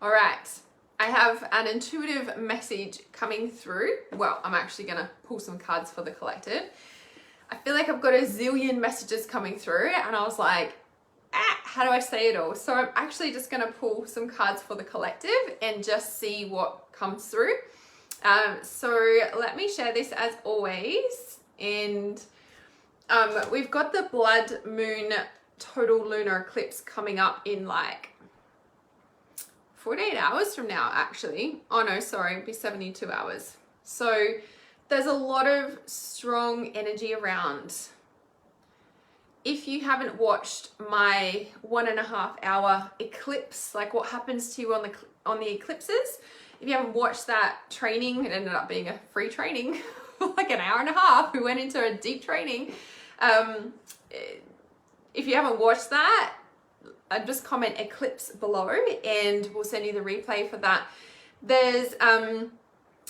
All right, I have an intuitive message coming through. Well, I'm actually gonna pull some cards for the collective. I feel like I've got a zillion messages coming through and I was like, how do I say it all? So I'm actually just gonna pull some cards for the collective and just see what comes through. So let me share this as always. And we've got the blood moon total lunar eclipse coming up in like 48 hours from now, actually. Oh no, sorry, it'd be 72 hours. So there's a lot of strong energy around. If you haven't watched my 1.5 hour eclipse, like what happens to you on the eclipses, if you haven't watched that training, it ended up being a free training for like an hour and a half. We went into a deep training. If you haven't watched that, just comment eclipse below and we'll send you the replay for that. There's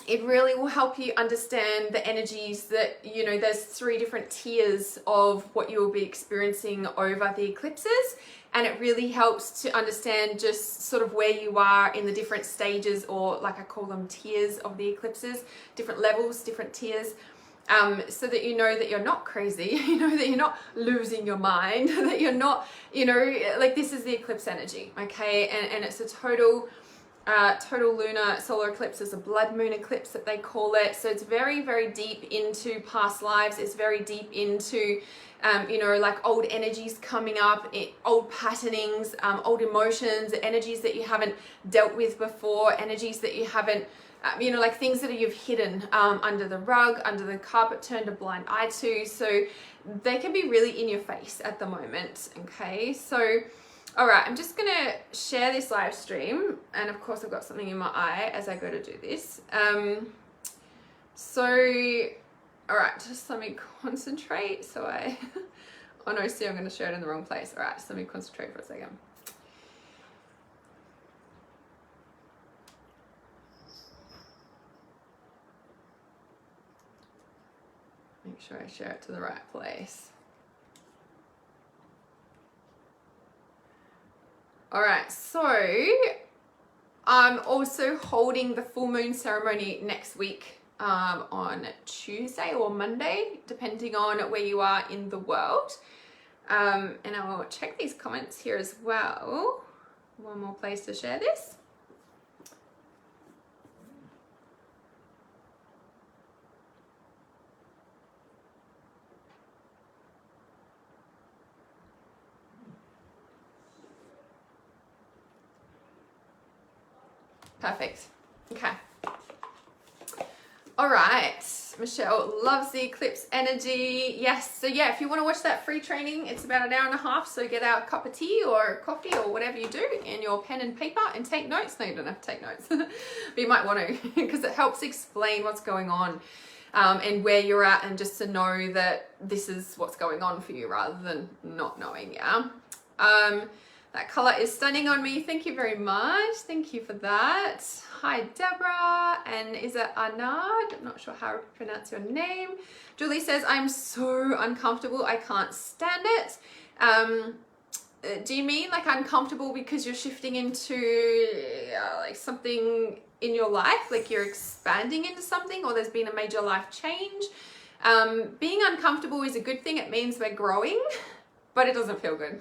it really will help you understand the energies that, you know, there's 3 different tiers of what you will be experiencing over the eclipses, and it really helps to understand just sort of where you are in the different stages, or like I call them tiers of the eclipses, different levels, different tiers. So that you know that you're not crazy, you know that you're not losing your mind, that you're not, you know, like this is the eclipse energy, okay? And it's a total lunar solar eclipse. Is a blood moon eclipse that they call it. So it's very, very deep into past lives. It's very deep into, you know, like old energies coming up, old patternings, old emotions, energies that you haven't dealt with before, energies that you haven't, you know, like things that you've hidden under the rug, under the carpet, turned a blind eye to. So they can be really in your face at the moment, okay? So, all right, I'm just gonna share this live stream. And of course I've got something in my eye as I go to do this. So, all right, just let me concentrate. So oh no, see, I'm gonna share it in the wrong place. All right, so let me concentrate for a second. Make sure I share it to the right place. All right, so I'm also holding the full moon ceremony next week on Tuesday or Monday, depending on where you are in the world. And I will check these comments here as well. One more place to share this. Perfect. Okay. All right. Michelle loves the eclipse energy. Yes. So yeah, if you want to watch that free training, it's about an hour and a half. So get out a cup of tea or coffee or whatever you do, and your pen and paper, and take notes. No, you don't have to take notes, but you might want to, because it helps explain what's going on and where you're at, and just to know that this is what's going on for you rather than not knowing. Yeah. That color is stunning on me. Thank you very much. Thank you for that. Hi, Deborah. And is it Anad? I'm not sure how to pronounce your name. Julie says, I'm so uncomfortable. I can't stand it. Do you mean like uncomfortable because you're shifting into like something in your life? Like you're expanding into something, or there's been a major life change? Being uncomfortable is a good thing. It means we're growing. But it doesn't feel good.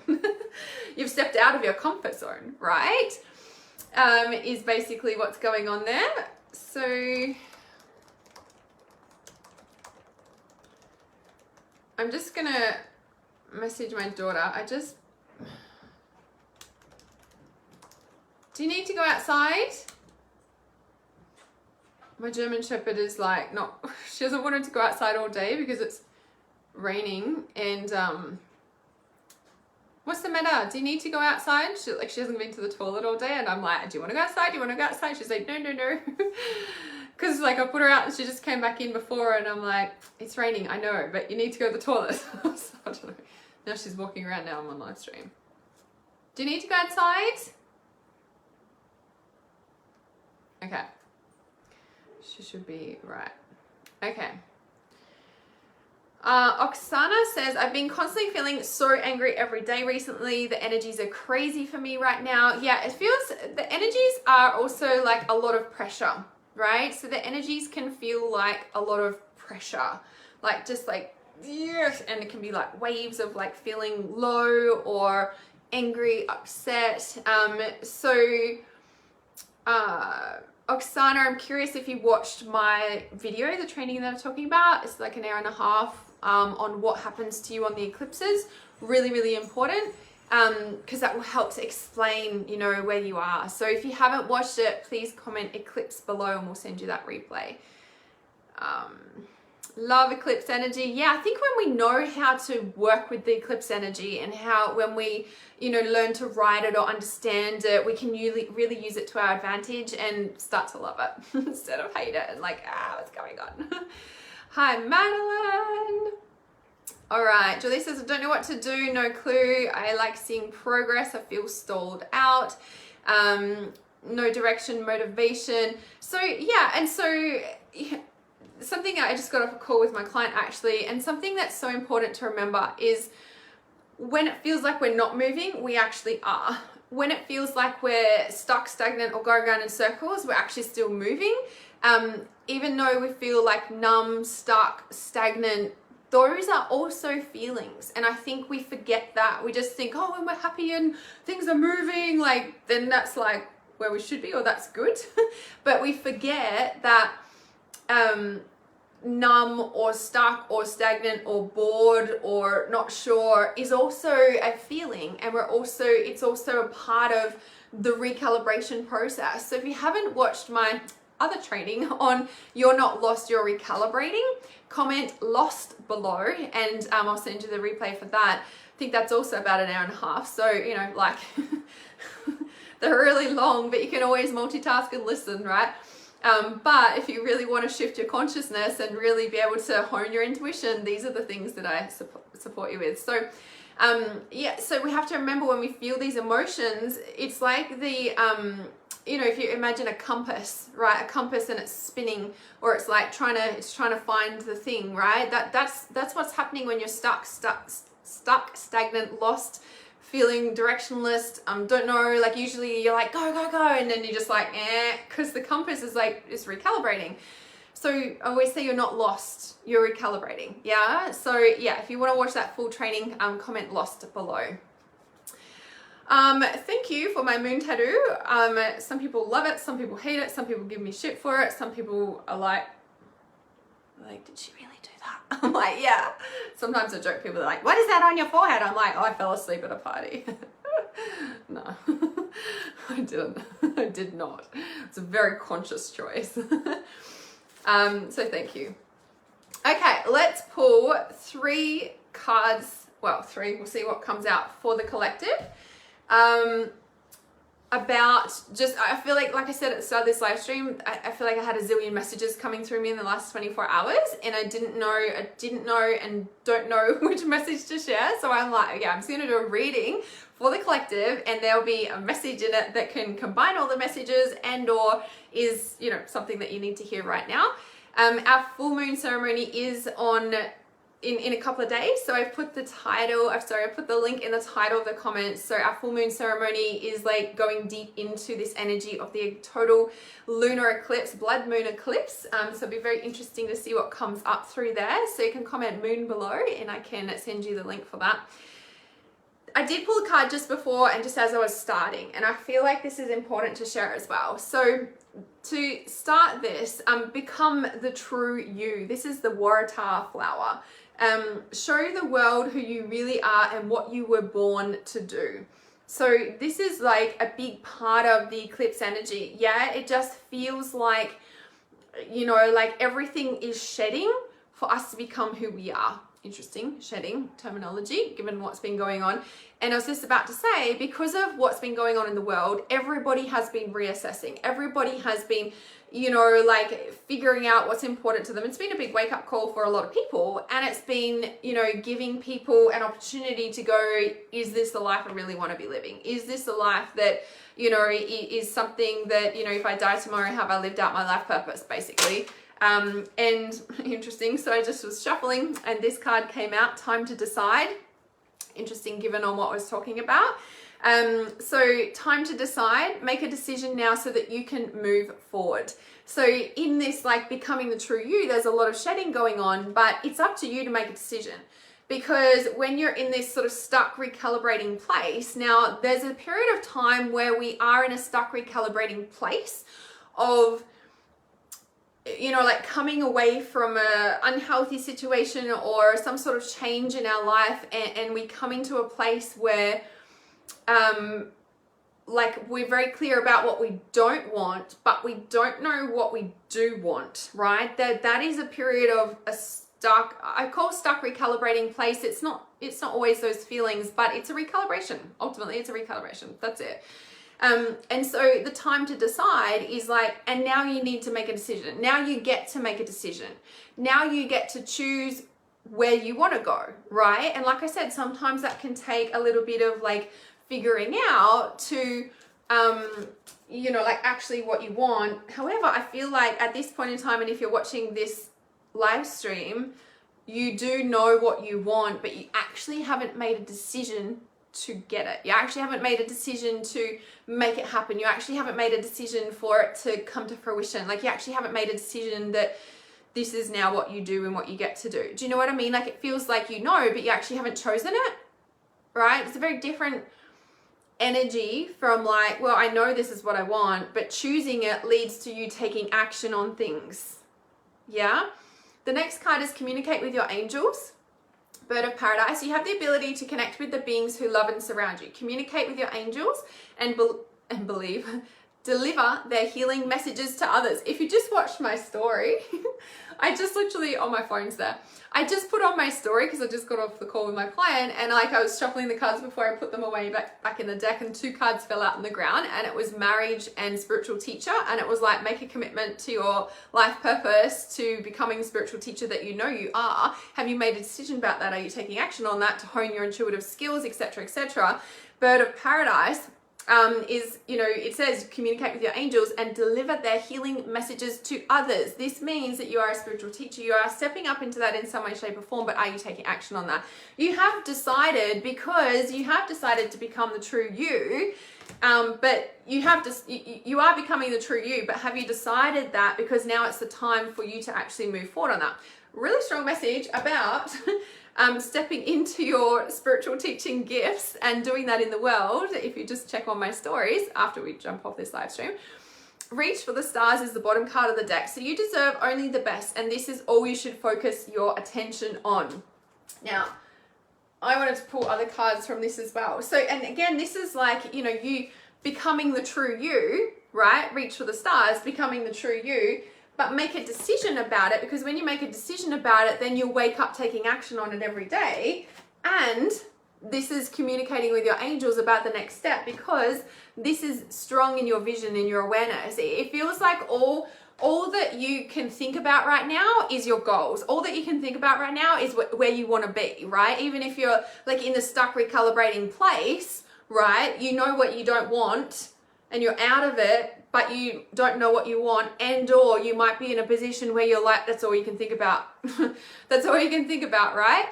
You've stepped out of your comfort zone, right? Is basically what's going on there. So I'm just gonna message my daughter. Do you need to go outside? My German Shepherd is like, she doesn't want her to go outside all day because it's raining, and what's the matter? Do you need to go outside? She hasn't been to the toilet all day, and I'm like, do you want to go outside? Do you want to go outside? She's like, no. Because like I put her out and she just came back in before, and I'm like, it's raining, I know, but you need to go to the toilet. So I don't know. Now she's walking around. Now I'm on live stream. Do you need to go outside? Okay. She should be right. Okay. Oksana says, I've been constantly feeling so angry every day recently. The energies are crazy for me right now. Yeah, it feels, the energies are also like a lot of pressure, right? So the energies can feel like a lot of pressure, like just like, yes, and it can be like waves of like feeling low or angry, upset. Oksana, I'm curious if you watched my video, the training that I'm talking about. It's like an hour and a half on what happens to you on the eclipses. Really, really important, because that will help to explain, you know, where you are. So if you haven't watched it, please comment eclipse below and we'll send you that replay. Love eclipse energy. Yeah, I think when we know how to work with the eclipse energy and how when we, you know, learn to ride it or understand it, we can really use it to our advantage and start to love it instead of hate it and like, what's going on? Hi, Madeline. All right, Julie says, I don't know what to do, no clue. I like seeing progress. I feel stalled out. No direction, motivation. So yeah, and so something I just got off a call with my client actually, and something that's so important to remember is when it feels like we're not moving, we actually are. When it feels like we're stuck, stagnant, or going around in circles, we're actually still moving. Even though we feel like numb, stuck, stagnant, those are also feelings. And I think we forget that. We just think, oh, when we're happy and things are moving, like, then that's like where we should be, or that's good. But we forget that numb or stuck or stagnant or bored or not sure is also a feeling, and it's also a part of the recalibration process. So if you haven't watched my other training on You're Not Lost, You're Recalibrating, comment lost below and I'll send you the replay for that. I think that's also about an hour and a half, so you know, like they're really long, but you can always multitask and listen, right? But if you really want to shift your consciousness and really be able to hone your intuition, these are the things that I support you with. So yeah, so we have to remember when we feel these emotions, it's like the, you know, if you imagine a compass, right? A compass and it's spinning, or it's like trying to find the thing, right? That's what's happening when you're stuck, stagnant, lost, feeling directionless, don't know, like usually you're like, go, go, go, and then you're just like, because the compass is like, it's recalibrating. So I always say you're not lost, you're recalibrating, yeah? So yeah, if you want to watch that full training, comment lost below. Thank you for my moon tattoo. Some people love it, some people hate it, some people give me shit for it, some people are like, did she really do that? I'm like, yeah. Sometimes I joke, people are like, what is that on your forehead? I'm like, oh, I fell asleep at a party. No, I didn't. I did not. It's a very conscious choice. So thank you. Okay, let's pull 3 cards. Well, 3, we'll see what comes out for the collective. About just, I feel like I said at the start of this live stream, I feel like I had a zillion messages coming through me in the last 24 hours and I didn't know and don't know which message to share. So I'm like, okay, I'm just going to do a reading for the collective and there'll be a message in it that can combine all the messages and or is, you know, something that you need to hear right now. Our full moon ceremony is on in a couple of days, so I've put the title, I put the link in the title of the comments. So our full moon ceremony is like going deep into this energy of the total lunar eclipse, blood moon eclipse. So it'll be very interesting to see what comes up through there. So you can comment moon below and I can send you the link for that. I did pull a card just before and just as I was starting, and I feel like this is important to share as well. So to start this, become the true you. This is the Waratah flower. Show the world who you really are and what you were born to do. So this is like a big part of the eclipse energy. Yeah, it just feels like, you know, like everything is shedding for us to become who we are. Interesting, shedding terminology, given what's been going on. And I was just about to say, because of what's been going on in the world, everybody has been reassessing. Everybody has been, you know, like figuring out what's important to them. It's been a big wake-up call for a lot of people. And it's been, you know, giving people an opportunity to go, is this the life I really want to be living? Is this the life that, you know, is something that, you know, if I die tomorrow, have I lived out my life purpose, basically? And interesting, so I just was shuffling and this card came out, Time to Decide. Interesting given on what I was talking about. So time to decide, make a decision now so that you can move forward. So in this like becoming the true you, there's a lot of shedding going on, but it's up to you to make a decision. Because when you're in this sort of stuck recalibrating place, now there's a period of time where we are in a stuck recalibrating place of, you know, like coming away from a unhealthy situation or some sort of change in our life, and we come into a place where like we're very clear about what we don't want, but we don't know what we do want, right? That is a period of a stuck, I call stuck recalibrating place. It's not always those feelings, but it's a recalibration. Ultimately, it's a recalibration. That's it. And so the time to decide is like, and now you need to make a decision. Now you get to make a decision. Now you get to choose where you want to go, right? And like I said, sometimes that can take a little bit of like figuring out to, you know, like actually what you want. However, I feel like at this point in time, and if you're watching this live stream, you do know what you want, but you actually haven't made a decision to get it. You actually haven't made a decision to make it happen. You actually haven't made a decision for it to come to fruition. Like you actually haven't made a decision that this is now what you do and what you get to do. Do you know what I mean? Like it feels like you know, but you actually haven't chosen it, right? It's a very different energy from like, well, I know this is what I want, but choosing it leads to you taking action on things. Yeah. The next card is Communicate with Your Angels. Bird of Paradise. You have the ability to connect with the beings who love and surround you. Communicate with your angels and believe, deliver their healing messages to others. If you just watched my story, I just literally, on my phone's there, I just put on my story because I just got off the call with my client, and like I was shuffling the cards before I put them away back in the deck, and 2 cards fell out on the ground, and it was marriage and spiritual teacher, and it was like, make a commitment to your life purpose, to becoming the spiritual teacher that you know you are. Have you made a decision about that? Are you taking action on that to hone your intuitive skills, etc., etc.? Bird of Paradise is, you know, it says communicate with your angels and deliver their healing messages to others. This means that you are a spiritual teacher. You are stepping up into that in some way, shape or form, but are you taking action on that? You have decided, because you have decided to become the true you, but you have to, you are becoming the true you, but have you decided that? Because now it's the time for you to actually move forward on that. Really strong message about stepping into your spiritual teaching gifts and doing that in the world. If you just check on my stories after we jump off this live stream, Reach for the Stars is the bottom card of the deck. So you deserve only the best, and this is all you should focus your attention on. Now, I wanted to pull other cards from this as well. So, and again, this is like, you know, you becoming the true you, right? Reach for the stars, becoming the true you. But make a decision about it, because when you make a decision about it, then you'll wake up taking action on it every day. And this is communicating with your angels about the next step, because this is strong in your vision and your awareness. It feels like all that you can think about right now is your goals. All that you can think about right now is where you want to be, right? Even if you're like in the stuck recalibrating place, right? You know what you don't want and you're out of it, but you don't know what you want, and or you might be in a position where you're like, that's all you can think about. That's all you can think about, right?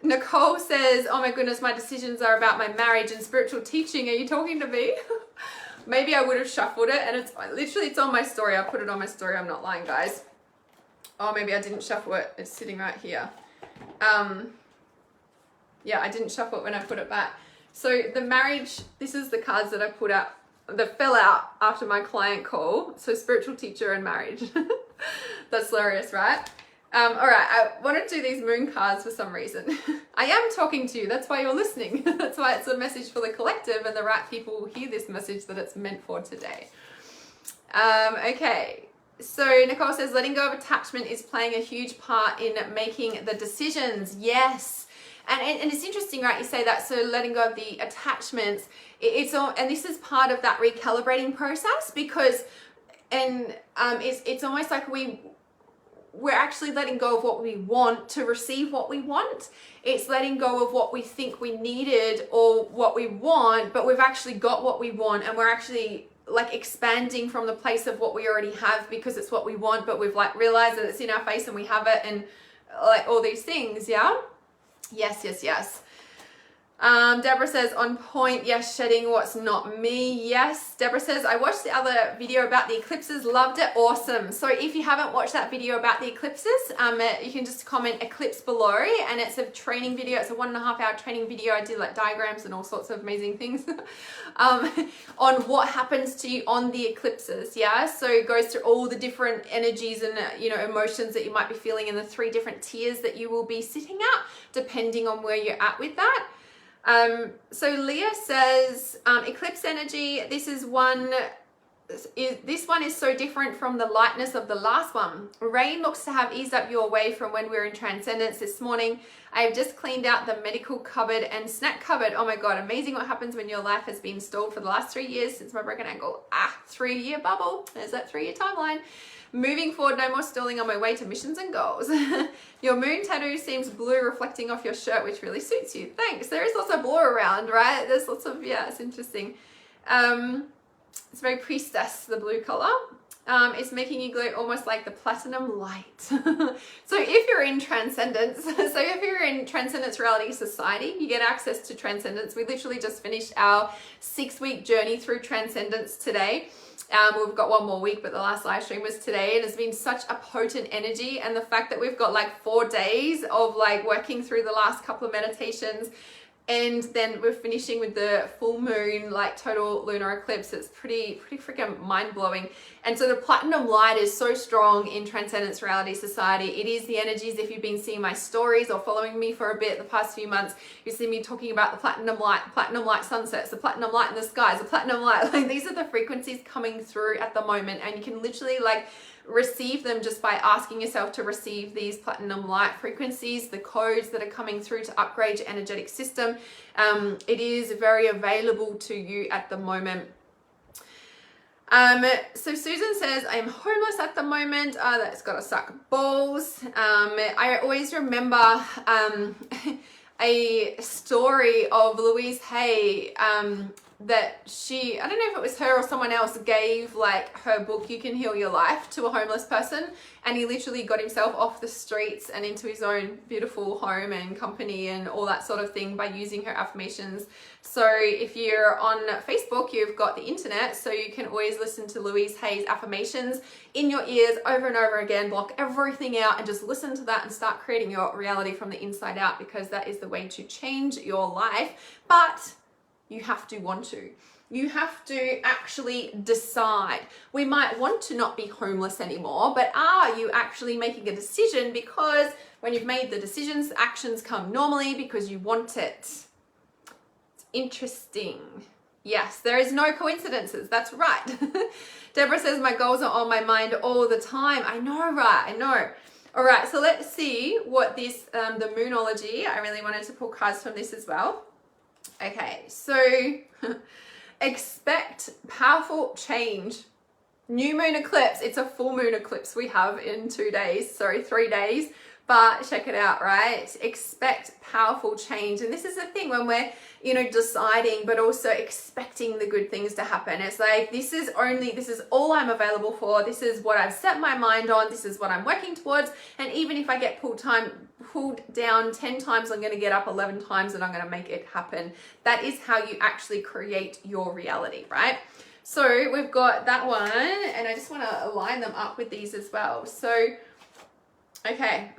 Nicole says, oh my goodness, my decisions are about my marriage and spiritual teaching. Are you talking to me? Maybe I would have shuffled it, and it's literally, it's on my story. I put it on my story. I'm not lying, guys. Oh, maybe I didn't shuffle it. It's sitting right here. Yeah, I didn't shuffle it when I put it back. So the marriage, this is the cards that I put out, that fell out after my client call. So spiritual teacher and marriage. That's hilarious, right? All right, I want to do these moon cards for some reason. I am talking to you. That's why you're listening. That's why it's a message for the collective, and the right people will hear this message that it's meant for today. Okay, so Nicole says, letting go of attachment is playing a huge part in making the decisions. Yes. And it's interesting, right? You say that. So letting go of the attachments, and this is part of that recalibrating process, because, it's almost like we're actually letting go of what we want to receive what we want. It's letting go of what we think we needed or what we want, but we've actually got what we want, and we're actually like expanding from the place of what we already have because it's what we want, but we've like realized that it's in our face and we have it, and like all these things. Yeah. Yes, yes, yes. Deborah says, on point. Yes, shedding what's not me. Yes. Deborah says, I watched the other video about the eclipses, loved it. Awesome. So if you haven't watched that video about the eclipses, you can just comment eclipse below, and it's a training video. It's a 1.5 hour training video. I did like diagrams and all sorts of amazing things on what happens to you on the eclipses. Yeah. So it goes through all the different energies and, you know, emotions that you might be feeling in the 3 different tiers that you will be sitting at, depending on where you're at with that. So Leah says, eclipse energy, this one is so different from the lightness of the last one. Rain looks to have eased up your way from when we were in transcendence this morning. I've just cleaned out the medical cupboard and snack cupboard. Oh my God, amazing what happens when your life has been stalled for the last 3 years since my broken ankle. 3-year bubble. There's that 3-year timeline. Moving forward, no more stalling on my way to missions and goals. Your moon tattoo seems blue, reflecting off your shirt, which really suits you. Thanks. There is lots of blue around, right? There's lots of, yeah, it's interesting. It's very priestess, the blue color. It's making you glow almost like the platinum light. So if you're in transcendence, so if you're in Transcendence Reality Society, you get access to transcendence. We literally just finished our 6-week journey through transcendence today. We've got 1 more week, but the last live stream was today, and it's been such a potent energy. And the fact that we've got like 4 days of like working through the last couple of meditations, and then we're finishing with the full moon, like total lunar eclipse. It's pretty freaking mind-blowing. And so the platinum light is so strong in Transcendence Reality Society. It is the energies. If you've been seeing my stories or following me for a bit the past few months, you see me talking about the platinum light sunsets, the platinum light in the skies, the platinum light. Like, these are the frequencies coming through at the moment, and you can literally like receive them just by asking yourself to receive these platinum light frequencies, the codes that are coming through to upgrade your energetic system. It is very available to you at the moment. So Susan says, I am homeless at the moment. That's gotta suck balls. I always remember a story of Louise Hay, that she, I don't know if it was her or someone else, gave like her book, You Can Heal Your Life, to a homeless person, and he literally got himself off the streets and into his own beautiful home and company and all that sort of thing by using her affirmations. So if you're on Facebook, you've got the internet, so you can always listen to Louise Hay's affirmations in your ears over and over again, block everything out and just listen to that and start creating your reality from the inside out, because that is the way to change your life. But you have to want to. You have to actually decide. We might want to not be homeless anymore, but are you actually making a decision? Because when you've made the decisions, actions come normally because you want it. It's interesting. Yes, there is no coincidences. That's right. Deborah says, my goals are on my mind all the time. I know, right? I know. All right, so let's see what this, the Moonology, I really wanted to pull cards from this as well. Okay, so expect powerful change. New moon eclipse. It's a full moon eclipse we have in 3 days, but check it out, right? Expect powerful change. And this is the thing when we're, you know, deciding, but also expecting the good things to happen. It's like, this is all I'm available for. This is what I've set my mind on. This is what I'm working towards. And even if I get pulled down 10 times, I'm going to get up 11 times and I'm going to make it happen. That is how you actually create your reality, right? So we've got that one, and I just want to align them up with these as well. So, okay.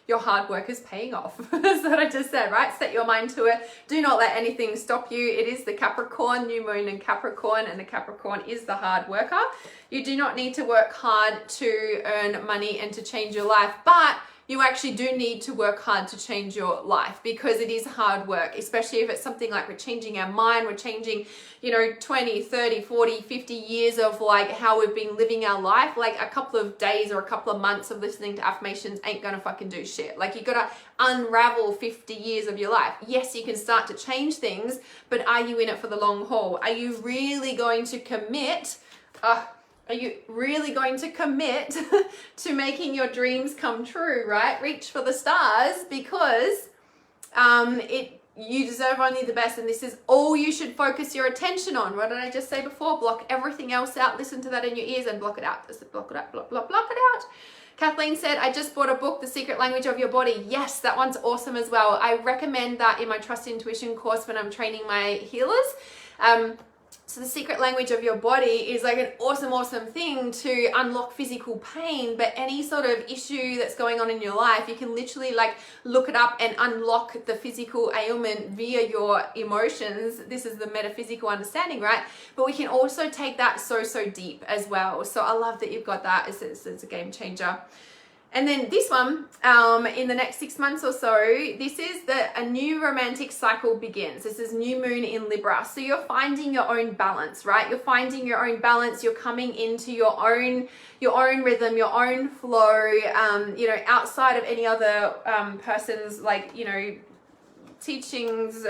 Your hard work is paying off. That's what I just said, right? Set your mind to it. Do not let anything stop you. It is the Capricorn, new moon in Capricorn, and the Capricorn is the hard worker. You do not need to work hard to earn money and to change your life, but you actually do need to work hard to change your life, because it is hard work, especially if it's something like we're changing our mind, we're changing, you know, 20, 30, 40, 50 years of like how we've been living our life. Like a couple of days or a couple of months of listening to affirmations ain't gonna fucking do shit. Like, you gotta unravel 50 years of your life. Yes, you can start to change things, but are you in it for the long haul? Are you really going to commit? Are you really going to commit to making your dreams come true, right? Reach for the stars, because you deserve only the best, and this is all you should focus your attention on. What did I just say before? Block everything else out. Listen to that in your ears and block it out. Just block it out, block it out. Kathleen said, I just bought a book, The Secret Language of Your Body. Yes, that one's awesome as well. I recommend that in my Trust Intuition course when I'm training my healers. So the secret language of your body is like an awesome thing to unlock physical pain, but any sort of issue that's going on in your life, you can literally like look it up and unlock the physical ailment via your emotions. This is the metaphysical understanding, right? But we can also take that so deep as well. So I love that you've got that. It's a game changer. And then this one, in the next 6 months or so, this is a new romantic cycle begins. This is new moon in Libra. So you're finding your own balance, right? You're finding your own balance. You're coming into your own rhythm, your own flow, outside of any other person's teachings,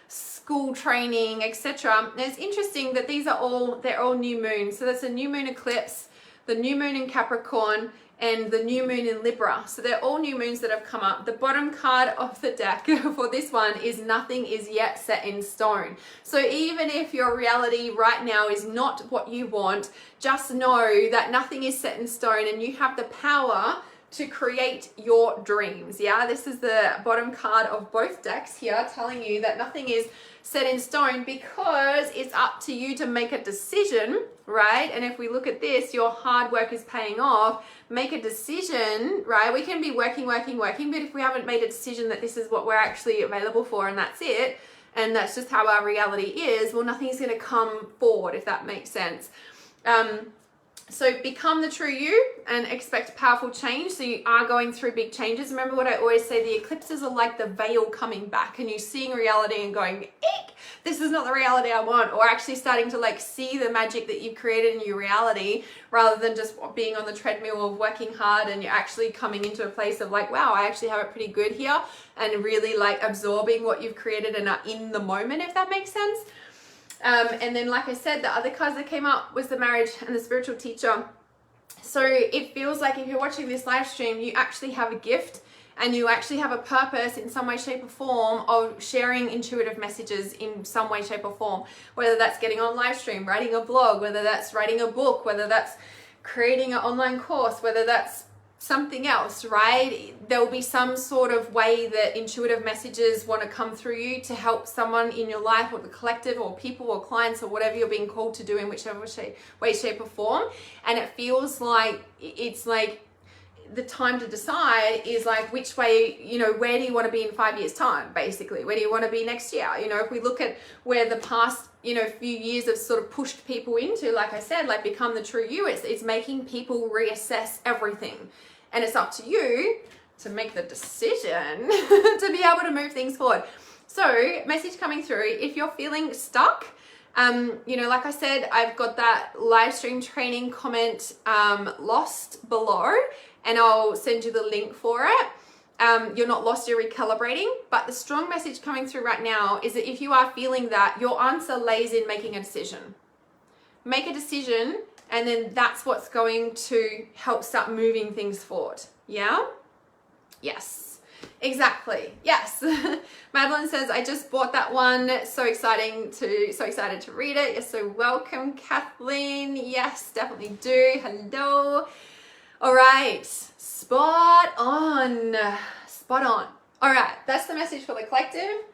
school training, etc. And it's interesting that they're all new moons. So that's a new moon eclipse, the new moon in Capricorn, and the new moon in Libra. So they're all new moons that have come up. The bottom card of the deck for this one is nothing is yet set in stone. So even if your reality right now is not what you want, just know that nothing is set in stone and you have the power to create your dreams. Yeah, this is the bottom card of both decks here, telling you that nothing is set in stone because it's up to you to make a decision, right? And if we look at this, your hard work is paying off. Make a decision, right? We can be working, but if we haven't made a decision that this is what we're actually available for and that's it, and that's just how our reality is, well, nothing's going to come forward, if that makes sense. So become the true you and expect powerful change. So you are going through big changes. Remember what I always say, the eclipses are like the veil coming back and you're seeing reality and going, eek, this is not the reality I want, or actually starting to like see the magic that you've created in your reality rather than just being on the treadmill of working hard, and you're actually coming into a place of like, wow, I actually have it pretty good here, and really like absorbing what you've created and are in the moment, if that makes sense. And then, like I said, the other cards that came up was the marriage and the spiritual teacher. So it feels like if you're watching this live stream, you actually have a gift and you actually have a purpose in some way, shape or form of sharing intuitive messages in some way, shape or form, whether that's getting on live stream, writing a blog, whether that's writing a book, whether that's creating an online course, whether that's something else, right? There'll be some sort of way that intuitive messages want to come through you to help someone in your life, or the collective, or people, or clients, or whatever you're being called to do in whichever way, shape or form. And it feels like it's like the time to decide is like which way, where do you want to be in 5 years time, basically? Where do you want to be next year? If we look at where the past few years have sort of pushed people into, like I said, like become the true you, it's making people reassess everything. And it's up to you to make the decision to be able to move things forward. So, message coming through, if you're feeling stuck, like I said, I've got that live stream training comment lost below, and I'll send you the link for it. You're not lost, you're recalibrating. But the strong message coming through right now is that if you are feeling that, your answer lays in making a decision. Make a decision, and then that's what's going to help start moving things forward. Yeah? Yes. Exactly. Yes. Madeline says, I just bought that one. So excited to read it. You're so welcome, Kathleen. Yes, definitely do. Hello. All right. Spot on. All right. That's the message for the collective.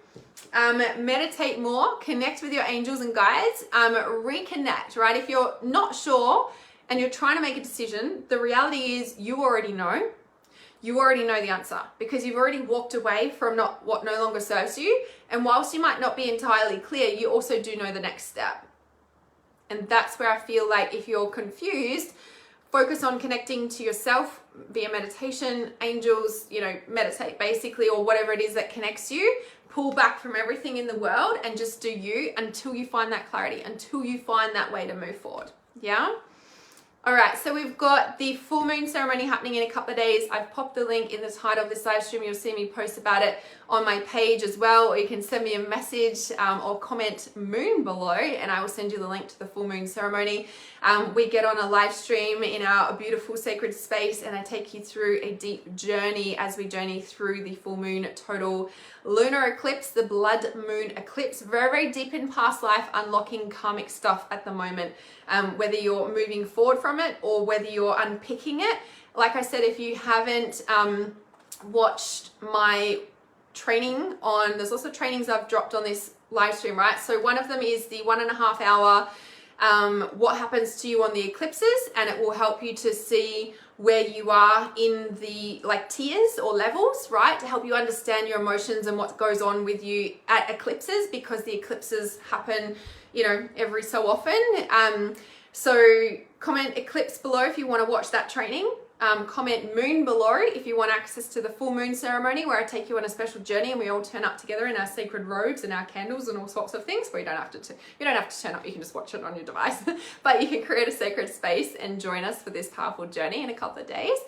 Meditate more, connect with your angels and guides, reconnect, right? If you're not sure and you're trying to make a decision, the reality is you already know the answer, because you've already walked away from what no longer serves you. And whilst you might not be entirely clear, you also do know the next step. And that's where I feel like if you're confused, focus on connecting to yourself via meditation, angels, meditate basically, or whatever it is that connects you. Pull back from everything in the world and just do you until you find that clarity, until you find that way to move forward. Yeah? All right, so we've got the full moon ceremony happening in a couple of days. I've popped the link in the title of this live stream. You'll see me post about it on my page as well, or you can send me a message or comment moon below and I will send you the link to the full moon ceremony. We get on a live stream in our beautiful sacred space and I take you through a deep journey as we journey through the full moon total lunar eclipse, the blood moon eclipse. Very, very deep in past life, unlocking karmic stuff at the moment, whether you're moving forward from it or whether you're unpicking it. Like I said, if you haven't watched my training on, there's also trainings I've dropped on this live stream, right? So one of them is the 1.5 hour what happens to you on the eclipses, and it will help you to see where you are in the like tiers or levels, right? To help you understand your emotions and what goes on with you at eclipses, because the eclipses happen, you know, every so often. So comment eclipse below if you want to watch that training. Comment moon below if you want access to the full moon ceremony, where I take you on a special journey and we all turn up together in our sacred robes and our candles and all sorts of things. Where you don't have to turn up, you can just watch it on your device. But you can create a sacred space and join us for this powerful journey in a couple of days.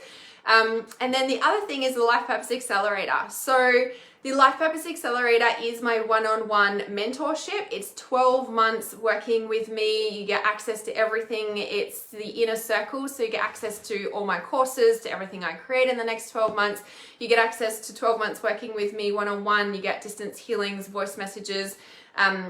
And then the other thing is the Life Purpose Accelerator. So the Life Purpose Accelerator is my one-on-one mentorship. It's 12 months working with me. You get access to everything. It's the inner circle, so you get access to all my courses, to everything I create in the next 12 months. You get access to 12 months working with me one-on-one. You get distance healings, voice messages,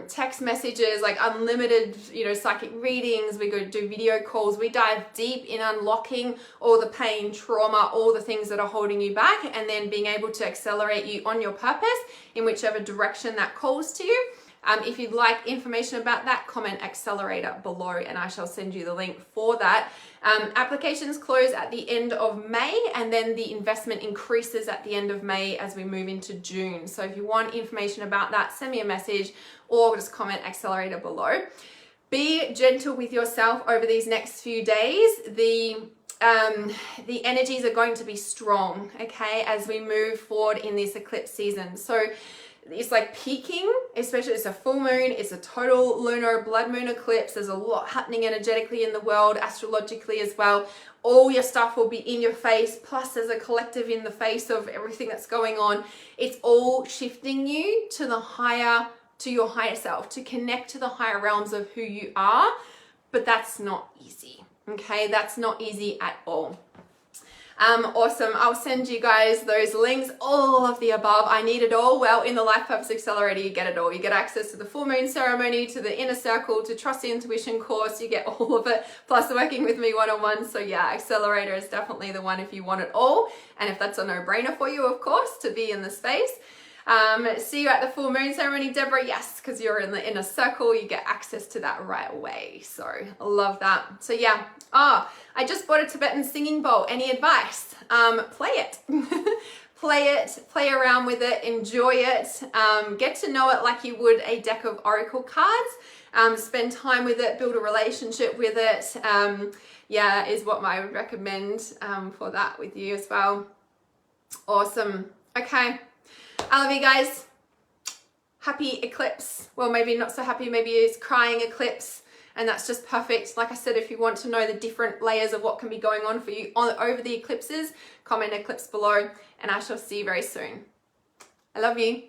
text messages, like unlimited, you know, psychic readings. We go do video calls. We dive deep in unlocking all the pain, trauma, all the things that are holding you back, and then being able to accelerate you on your purpose in whichever direction that calls to you. If you'd like information about that, comment Accelerator below and I shall send you the link for that. Applications close at the end of May, and then the investment increases at the end of May as we move into June. So if you want information about that, send me a message or just comment Accelerator below. Be gentle with yourself over these next few days. The energies are going to be strong, okay, as we move forward in this eclipse season. So it's like peaking, especially it's a full moon, it's a total lunar blood moon eclipse. There's a lot happening energetically in the world, astrologically as well. All your stuff will be in your face, plus there's a collective in the face of everything that's going on. It's all shifting you to the higher, to your higher self, to connect to the higher realms of who you are. But that's not easy, okay? That's not easy at all. Awesome. I'll send you guys those links, all of the above. I need it all. Well, in the Life Purpose Accelerator, you get it all. You get access to the full moon ceremony, to the inner circle, to Trust the Intuition course. You get all of it, plus working with me one-on-one. So yeah, Accelerator is definitely the one if you want it all. And if that's a no-brainer for you, of course, to be in the space. See you at the full moon ceremony, Deborah. Yes, because you're in the inner circle, you get access to that right away. So I love that. So yeah. I just bought a Tibetan singing bowl. Any advice? Play it. Play around with it, enjoy it, get to know it like you would a deck of oracle cards. Spend time with it, build a relationship with it. Yeah, is what I would recommend for that with you as well. Awesome. Okay. I love you guys. Happy eclipse. Well, maybe not so happy. Maybe it's crying eclipse. And that's just perfect. Like I said, if you want to know the different layers of what can be going on for you over the eclipses, comment eclipse below and I shall see you very soon. I love you.